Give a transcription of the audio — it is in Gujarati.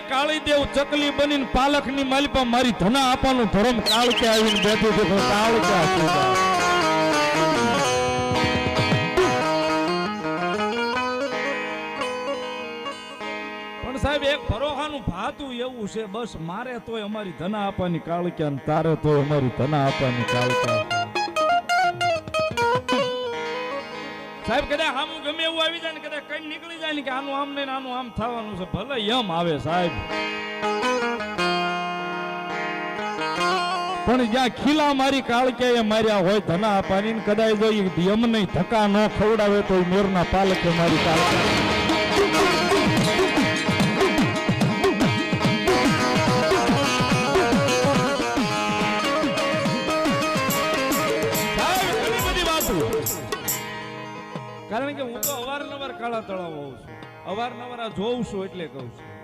કાળી દેવ ચકલી બનીને પાલખની માલિપા મારી ધના આપવાનું ધર્મ કાળ કે આવીને બેઠું છે કાળ કે પણ સાહેબ એક ભરોહાનું ભાતું એવું છે બસ મારે તોય અમારી ધના આપવાની કાળક્યા ને તારે તોય અમારી ધના આપવાની કાળક્યા સાહેબ કદાચ આમ ગમે એવું આવી જાય ને કદાચ કઈ નીકળી જાય ને કે આનું આમ ને આનું આમ થવાનું છે ભલે એમ આવે સાહેબ પણ જ્યાં ખીલા મારી કાળક્યા એ માર્યા હોય ધના આપવાની ને કદાચ જો યમ નહીં ધક્કા ન ખવડાવે તો મોરના પાલકે મારી કાળક્યા કારણ કે હું તો અવારનવાર કાળા તળાવ હોઉં છું અવારનવાર આ જોઉં છું એટલે કહું છું